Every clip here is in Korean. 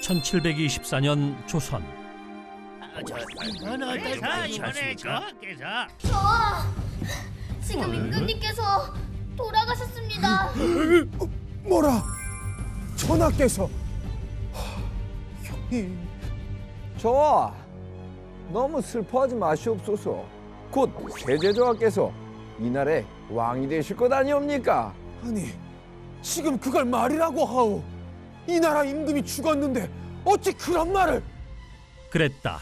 1724년 조선. 이건 어떨까 이번에 저께서. 지금 임금님께서 돌아가셨습니다. 뭐라? 전하께서? 형님, 저하, 너무 슬퍼하지 마시옵소서. 곧 세제저하께서 이날에 왕이 되실 것 아니옵니까? 아니, 지금 그걸 말이라고 하오. 이 나라 임금이 죽었는데 어찌 그런 말을? 그랬다.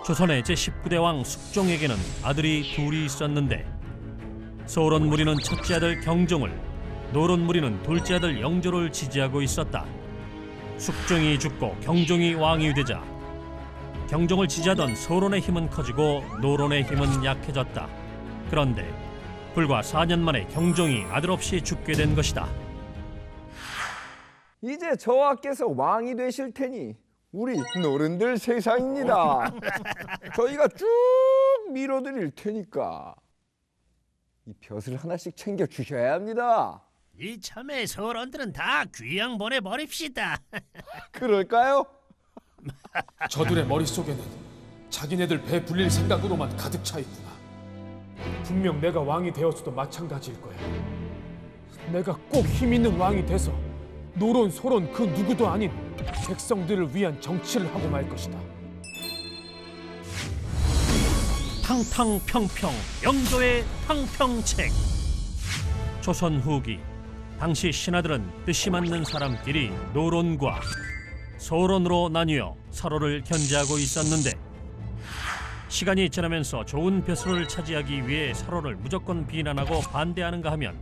조선의 제19대 왕 숙종에게는 아들이 둘이 있었는데 소론 무리는 첫째 아들 경종을, 노론 무리는 둘째 아들 영조를 지지하고 있었다. 숙종이 죽고 경종이 왕이 되자 경종을 지지하던 소론의 힘은 커지고 노론의 힘은 약해졌다. 그런데 불과 4년 만에 경종이 아들 없이 죽게 된 것이다. 이제 저하께서 왕이 되실 테니 우리 노른들 세상입니다. 저희가 쭉 밀어드릴 테니까 이 벼슬 하나씩 챙겨 주셔야 합니다. 이참에 서원들은 다 귀양 보내버립시다. 그럴까요? 저들의 머릿속에는 자기네들 배 불릴 생각으로만 가득 차 있구나. 분명 내가 왕이 되었어도 마찬가지일 거야. 내가 꼭 힘 있는 왕이 돼서 노론, 소론 그 누구도 아닌 백성들을 위한 정치를 하고 말 것이다. 탕탕평평 영조의 탕평책. 조선 후기 당시 신하들은 뜻이 맞는 사람끼리 노론과 소론으로 나뉘어 서로를 견제하고 있었는데 시간이 지나면서 좋은 벼슬을 차지하기 위해 서로를 무조건 비난하고 반대하는가 하면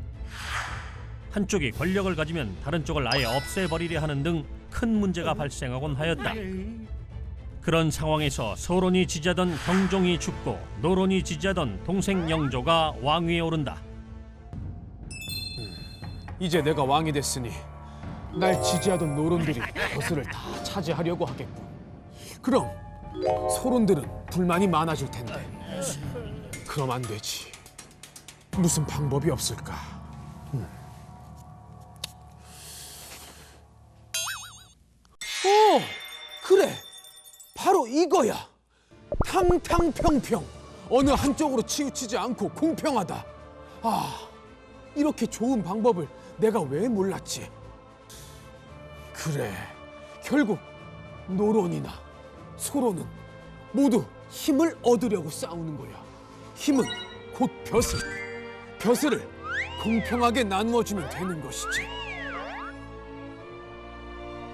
한쪽이 권력을 가지면 다른 쪽을 아예 없애버리려 하는 등 큰 문제가 발생하곤 하였다. 그런 상황에서 소론이 지지하던 경종이 죽고 노론이 지지하던 동생 영조가 왕위에 오른다. 이제 내가 왕이 됐으니 날 지지하던 노론들이 벼슬을 다 차지하려고 하겠군. 그럼 소론들은 불만이 많아질 텐데 그럼 안 되지. 무슨 방법이 없을까? 그래, 바로 이거야. 탕탕평평, 어느 한쪽으로 치우치지 않고 공평하다. 이렇게 좋은 방법을 내가 왜 몰랐지? 그래, 결국 노론이나 소론은 모두 힘을 얻으려고 싸우는 거야. 힘은 곧 벼슬, 벼슬을 공평하게 나누어주면 되는 것이지.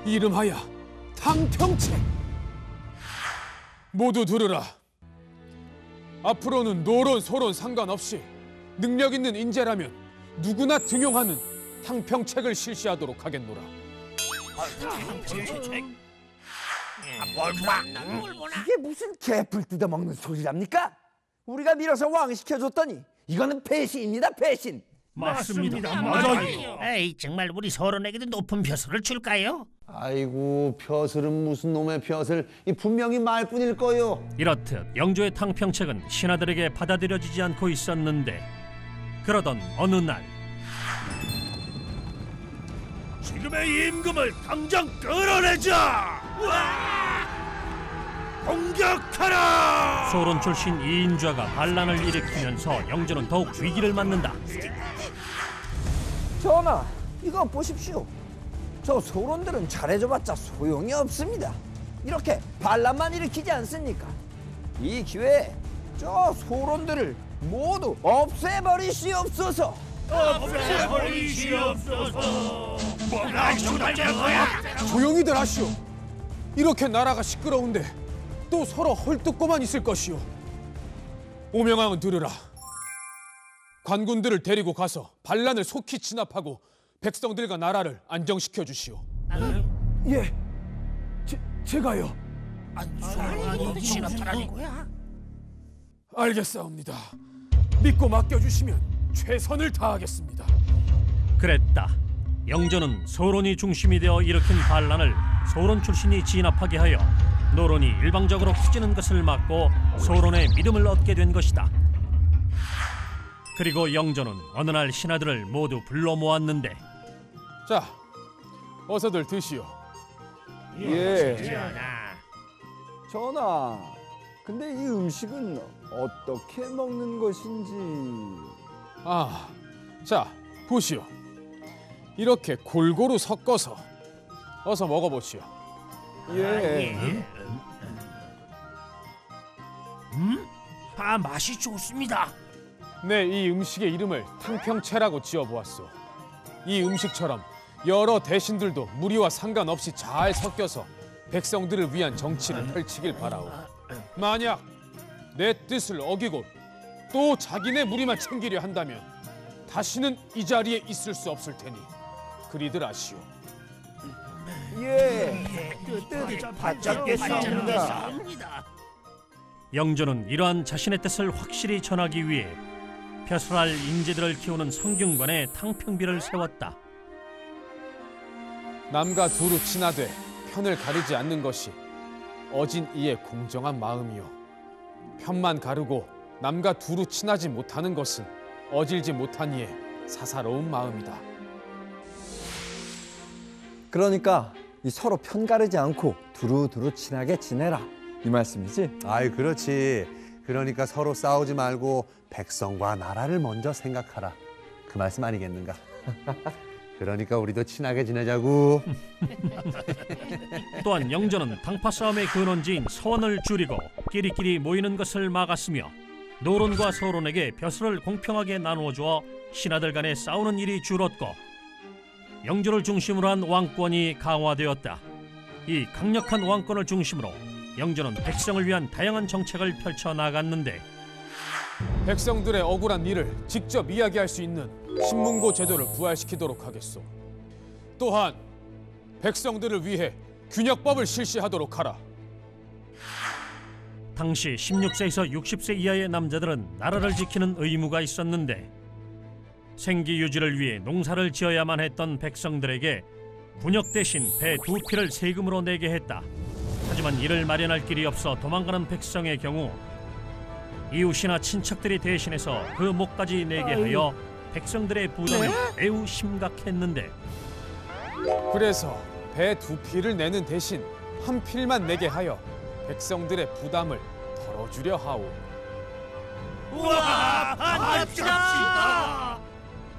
이름하여 탕평책. 모두 들으라. 앞으로는 노론, 소론 상관없이 능력 있는 인재라면 누구나 등용하는 탕평책을 실시하도록 하겠노라. 이게 무슨 개풀 뜯어먹는 소리랍니까? 우리가 밀어서 왕시켜줬더니 이거는 배신입니다, 배신. 맞습니다. 맞아요. 에이, 정말 우리 서론에게도 높은 벼슬을 줄까요? 아이고, 벼슬은 무슨 놈의 벼슬. 이 분명히 말뿐일 거요. 이렇듯 영조의 탕평책은 신하들에게 받아들여지지 않고 있었는데 그러던 어느 날 지금의 임금을 당장 끌어내자! 공격하라! 소론 출신 이인좌가 반란을 일으키면서 영조는 더욱 위기를 맞는다. 전하, 이거 보십시오. 저 소론들은 잘해줘봤자 소용이 없습니다. 이렇게 반란만 일으키지 않습니까? 이 기회에 저 소론들을 모두 없애버리시옵소서. 없애버리시옵소서. 뭐가 중단될 거야? 조용히들 하시오. 이렇게 나라가 시끄러운데 또 서로 헐뜯고만 있을 것이오. 오명왕은 들으라. 관군들을 데리고 가서 반란을 속히 진압하고 백성들과 나라를 안정시켜 주시오. 예, 제가요. 아니, 진압하라는 거야? 알겠사옵니다. 믿고 맡겨주시면 최선을 다하겠습니다. 그랬다. 영조는 소론이 중심이 되어 일으킨 반란을 소론 출신이 진압하게 하여 노론이 일방적으로 커지는 것을 막고 소론의 믿음을 얻게 된 것이다. 그리고 영조는 어느 날 신하들을 모두 불러 모았는데 자, 어서들 드시오. 예. 전하. 전하, 근데 이 음식은 어떻게 먹는 것인지. 아, 자, 보시오. 이렇게 골고루 섞어서 어서 먹어보시오. 예. 맛이 좋습니다. 네, 이 음식의 이름을 탕평채라고 지어보았소. 이 음식처럼 여러 대신들도 무리와 상관없이 잘 섞여서 백성들을 위한 정치를 펼치길 바라오. 만약 내 뜻을 어기고 또 자기네 무리만 챙기려 한다면 다시는 이 자리에 있을 수 없을 테니 그리들 아시오. 예. 뜻 받잡겠사옵니다. 영조는 이러한 자신의 뜻을 확실히 전하기 위해 벼슬할 인재들을 키우는 성균관에 탕평비를 세웠다. 남과 두루 친하되 편을 가르지 않는 것이 어진 이의 공정한 마음이요. 편만 가르고 남과 두루 친하지 못하는 것은 어질지 못한 이의 사사로운 마음이다. 그러니까 이 서로 편가르지 않고 두루두루 친하게 지내라, 이 말씀이지? 아이, 그렇지. 그러니까 서로 싸우지 말고 백성과 나라를 먼저 생각하라. 그 말씀 아니겠는가? 그러니까 우리도 친하게 지내자고. 또한 영조는 당파 싸움의 근원지인 서원을 줄이고 끼리끼리 모이는 것을 막았으며 노론과 서론에게 벼슬을 공평하게 나누어 주어 신하들 간에 싸우는 일이 줄었고 영조를 중심으로 한 왕권이 강화되었다. 이 강력한 왕권을 중심으로 영조는 백성을 위한 다양한 정책을 펼쳐 나갔는데 백성들의 억울한 일을 직접 이야기할 수 있는 신문고 제도를 부활시키도록 하겠소. 또한 백성들을 위해 균역법을 실시하도록 하라. 당시 16세에서 60세 이하의 남자들은 나라를 지키는 의무가 있었는데 생기 유지를 위해 농사를 지어야만 했던 백성들에게 군역 대신 배 2피를 세금으로 내게 했다. 하지만 이를 마련할 길이 없어 도망가는 백성의 경우 이웃이나 친척들이 대신해서 그 목까지 내게 하여 백성들의 부담이 매우 심각했는데 그래서 배 2피를 내는 대신 한 필만 내게 하여 백성들의 부담을 덜어주려 하오.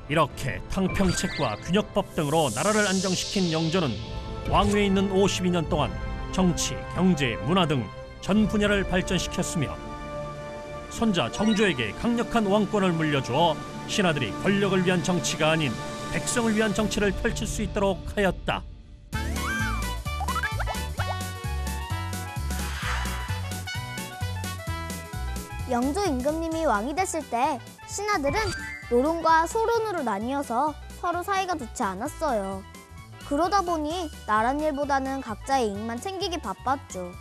이렇게 탕평책과 균역법 등으로 나라를 안정시킨 영조는 왕위에 있는 52년 동안 정치, 경제, 문화 등 전 분야를 발전시켰으며 손자 정조에게 강력한 왕권을 물려주어 신하들이 권력을 위한 정치가 아닌 백성을 위한 정치를 펼칠 수 있도록 하였다. 영조 임금님이 왕이 됐을 때 신하들은 노론과 소론으로 나뉘어서 서로 사이가 좋지 않았어요. 그러다 보니 나란 일보다는 각자의 이익만 챙기기 바빴죠.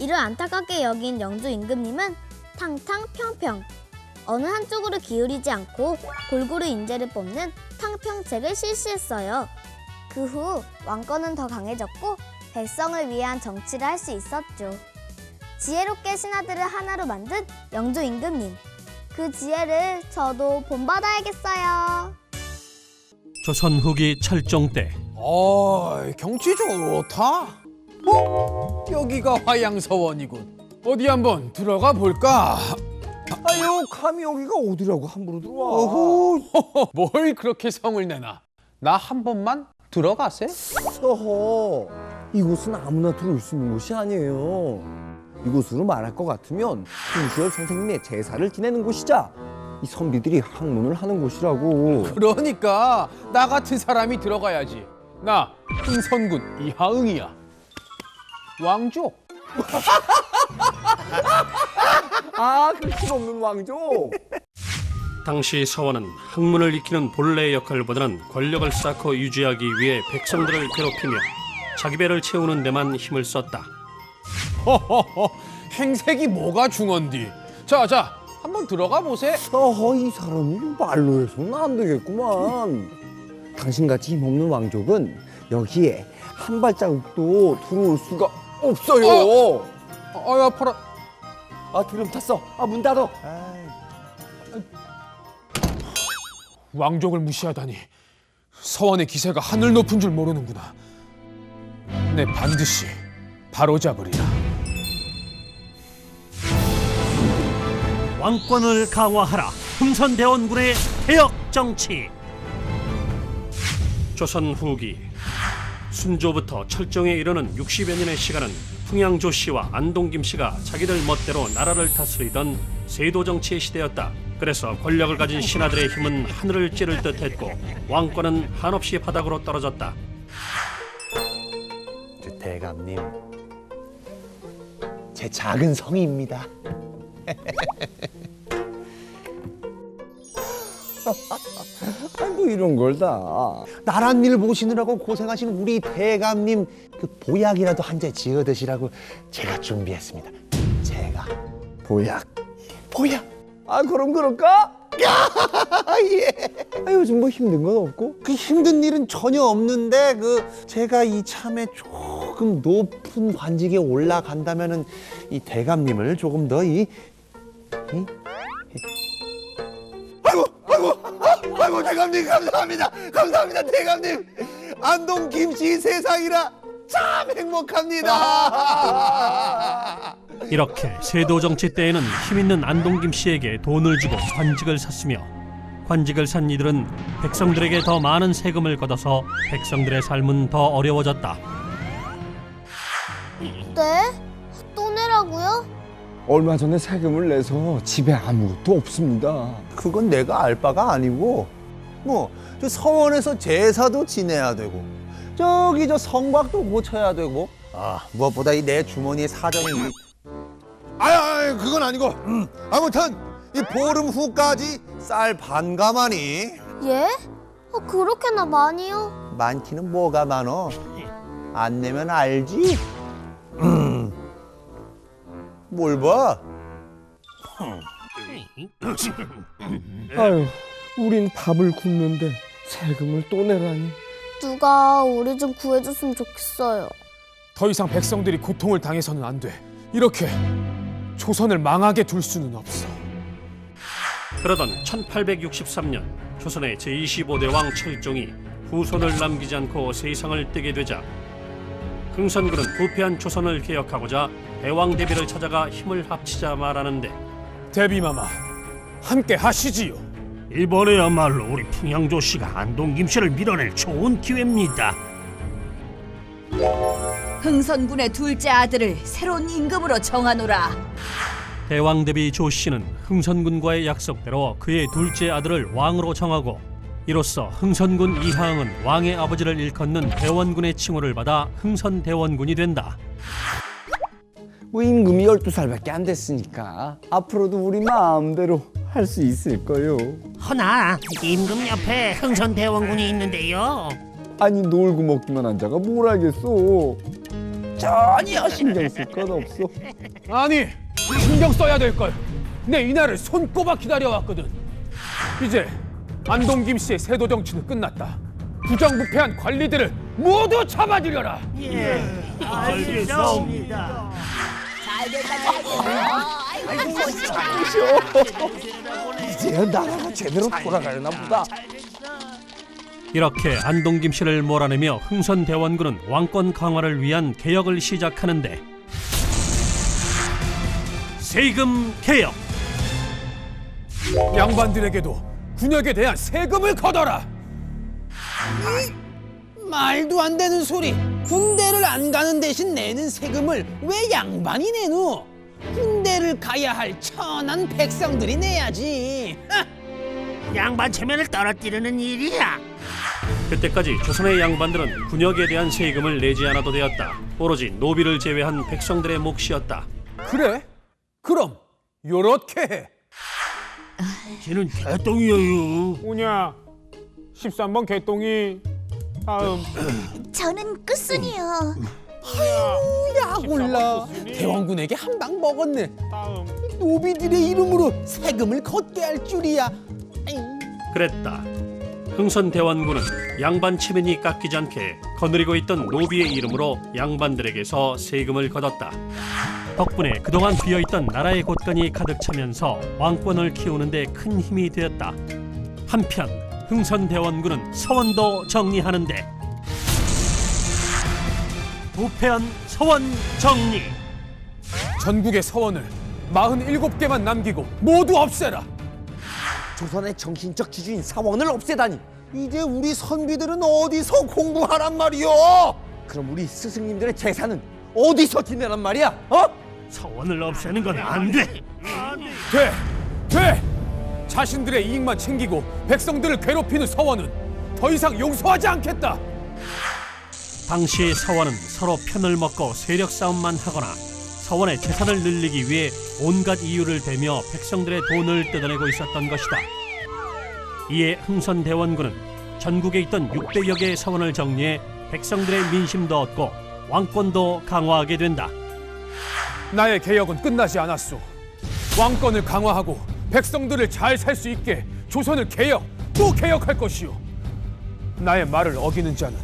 이를 안타깝게 여긴 영조 임금님은 탕탕평평, 어느 한쪽으로 기울이지 않고 골고루 인재를 뽑는 탕평책을 실시했어요. 그 후 왕권은 더 강해졌고 백성을 위한 정치를 할 수 있었죠. 지혜롭게 신하들을 하나로 만든 영조 임금님, 그 지혜를 저도 본받아야겠어요. 조선 후기 철종 때 경치 좋다. 여기가 화양서원이군. 어디 한번 들어가 볼까? 아유, 감히 여기가 어디라고 함부로 들어와. 어후, 뭘 그렇게 성을 내나? 나 한 번만 들어가세? 어허, 이곳은 아무나 들어올 수 있는 곳이 아니에요. 이곳으로 말할 것 같으면 김수열 선생님의 제사를 지내는 곳이자 이 선비들이 학문을 하는 곳이라고. 그러니까 나 같은 사람이 들어가야지. 나 흥선군 이하응이야. 왕족. 아, 그 힘없는 왕족. 당시 서원은 학문을 익히는 본래의 역할보다는 권력을 쌓고 유지하기 위해 백성들을 괴롭히며 자기 배를 채우는 데만 힘을 썼다. 허허허, 행색이 뭐가 중헌디? 자, 한번 들어가 보세. 어허, 이 사람이 말로 해서는 안 되겠구만. 당신같이 힘없는 왕족은 여기에 한 발자국도 들어올 수가 없어요. 아야, 팔아. 아, 드럼 탔어. 아, 문 닫어. 왕족을 무시하다니 서원의 기세가 하늘 높은 줄 모르는구나. 내 반드시 바로잡으리라. 왕권을 강화하라. 흥선대원군의 개혁 정치. 조선 후기 순조부터 철종에 이르는 60여 년의 시간은 풍양조 씨와 안동김 씨가 자기들 멋대로 나라를 다스리던 세도 정치의 시대였다. 그래서 권력을 가진 신하들의 힘은 하늘을 찌를 듯했고 왕권은 한없이 바닥으로 떨어졌다. 대감님, 제 작은 성의입니다. 아이고 이런 걸 다. 나란 일 보시느라고 고생하신 우리 대감님 그 보약이라도 한 잔 지어 드시라고 제가 준비했습니다. 제가 보약. 보약. 아 그럼 그럴까? 예. 아, 요즘 뭐 힘든 건 없고? 그 힘든 일은 전혀 없는데 제가 이참에 조금 높은 관직에 올라간다면은 이 대감님을 조금 더 아이고 대감님 감사합니다 대감님. 안동 김씨 세상이라 참 행복합니다. 이렇게 세도 정치 때에는 힘있는 안동김 씨에게 돈을 주고 관직을 샀으며 관직을 산 이들은 백성들에게 더 많은 세금을 걷어서 백성들의 삶은 더 어려워졌다. 네? 또 내라고요? 얼마 전에 세금을 내서 집에 아무것도 없습니다. 그건 내가 알 바가 아니고 저 서원에서 제사도 지내야 되고 저기 저 성곽도 고쳐야 되고 무엇보다 이 내 주머니의 사정이 그건 아니고 아무튼 이 보름 후까지 쌀 반가마니. 예? 그렇게나 많이요? 많기는 뭐가 많어. 안 내면 알지. 뭘 봐. 아유, 우린 밥을 굶는데 세금을 또 내라니. 누가 우리 좀 구해줬으면 좋겠어요. 더 이상 백성들이 고통을 당해서는 안 돼. 이렇게 조선을 망하게 둘 수는 없어. 그러던 1863년 조선의 제25대 왕 철종이 후손을 남기지 않고 세상을 뜨게 되자 흥선군은 부패한 조선을 개혁하고자 대왕 대비를 찾아가 힘을 합치자 말하는데, 대비마마, 함께 하시지요. 이번에야말로 우리 풍양조 씨가 안동김 씨를 밀어낼 좋은 기회입니다. 흥선군의 둘째 아들을 새로운 임금으로 정하노라. 대왕 대비 조 씨는 흥선군과의 약속대로 그의 둘째 아들을 왕으로 정하고, 이로써 흥선군 이하응은 왕의 아버지를 일컫는 대원군의 칭호를 받아 흥선대원군이 된다. 뭐 임금이 12살밖에 안 됐으니까 앞으로도 우리 마음대로 할 수 있을 거요. 허나 임금 옆에 흥선대원군이 있는데요. 아니 놀고 먹기만 한 자가 뭘 알겠어. 전혀 신경 쓸 건 없어. 아니, 신경 써야 될 걸. 내 이날을 손꼽아 기다려왔거든. 이제 안동김 씨의 세도 정치는 끝났다. 부정부패한 관리들을 모두 잡아들여라. 예, 알겠습니다. 이제야 나라가 제대로 돌아가려나 보다. 이렇게 안동김 씨를 몰아내며 흥선대원군은 왕권 강화를 위한 개혁을 시작하는데, 세금 개혁! 양반들에게도 군역에 대한 세금을 걷어라. 말도 안 되는 소리. 군대를 안 가는 대신 내는 세금을 왜 양반이 내노? 군대를 가야 할 천한 백성들이 내야지. 양반 체면을 떨어뜨리는 일이야. 그때까지 조선의 양반들은 군역에 대한 세금을 내지 않아도 되었다. 오로지 노비를 제외한 백성들의 몫이었다. 그래? 그럼 요렇게 해. 쟤는 개똥이에요. 오냐, 13번 개똥이. 다음. 저는 끝순이요. 야 몰라. 대원군에게 한 방 먹었네. 다음. 노비들의 이름으로 세금을 걷게 할 줄이야. 그랬다. 흥선대원군은 양반 체면이 깎이지 않게 거느리고 있던 노비의 이름으로 양반들에게서 세금을 걷었다. 덕분에 그동안 비어있던 나라의 곳간이 가득 차면서 왕권을 키우는 데 큰 힘이 되었다. 한편 흥선대원군은 서원도 정리하는데, 부패한 서원 정리. 전국의 서원을 47개만 남기고 모두 없애라. 조선의 정신적 기준인 사원을 없애다니. 이제 우리 선비들은 어디서 공부하란 말이오? 그럼 우리 스승님들의 재산은 어디서 지내란 말이야? 서원을 없애는 건 안 돼. 돼! 자신들의 이익만 챙기고 백성들을 괴롭히는 서원은 더 이상 용서하지 않겠다. 당시 서원은 서로 편을 먹고 세력 싸움만 하거나 서원의 재산을 늘리기 위해 온갖 이유를 대며 백성들의 돈을 뜯어내고 있었던 것이다. 이에 흥선대원군은 전국에 있던 600여 개의 서원을 정리해 백성들의 민심도 얻고 왕권도 강화하게 된다. 나의 개혁은 끝나지 않았소. 왕권을 강화하고 백성들을 잘 살 수 있게 조선을 또 개혁할 것이오. 나의 말을 어기는 자는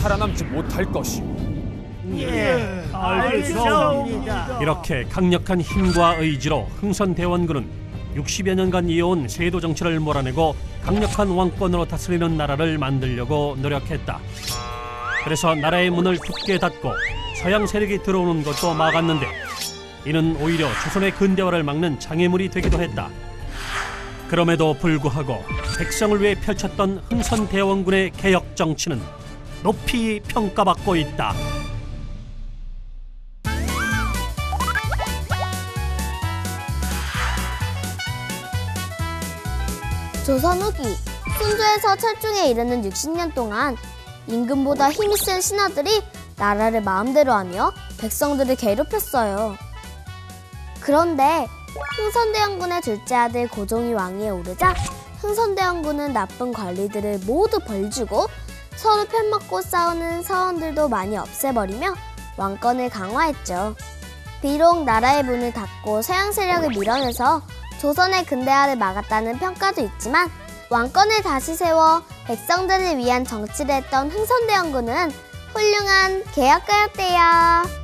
살아남지 못할 것이오. 예, 알겠습니다. 이렇게 강력한 힘과 의지로 흥선대원군은 60여 년간 이어온 세도 정치를 몰아내고 강력한 왕권으로 다스리는 나라를 만들려고 노력했다. 그래서 나라의 문을 굳게 닫고 서양 세력이 들어오는 것도 막았는데 이는 오히려 조선의 근대화를 막는 장애물이 되기도 했다. 그럼에도 불구하고 백성을 위해 펼쳤던 흥선대원군의 개혁 정치는 높이 평가받고 있다. 조선 후기 순조에서 철중에 이르는 60년 동안 임금보다 힘이 센 신하들이 나라를 마음대로 하며 백성들을 괴롭혔어요. 그런데 흥선대원군의 둘째 아들 고종이 왕위에 오르자 흥선대원군은 나쁜 관리들을 모두 벌주고 서로 편먹고 싸우는 서원들도 많이 없애버리며 왕권을 강화했죠. 비록 나라의 문을 닫고 서양 세력을 밀어내서 조선의 근대화를 막았다는 평가도 있지만 왕권을 다시 세워 백성들을 위한 정치를 했던 흥선대원군은 훌륭한 개혁가였대요.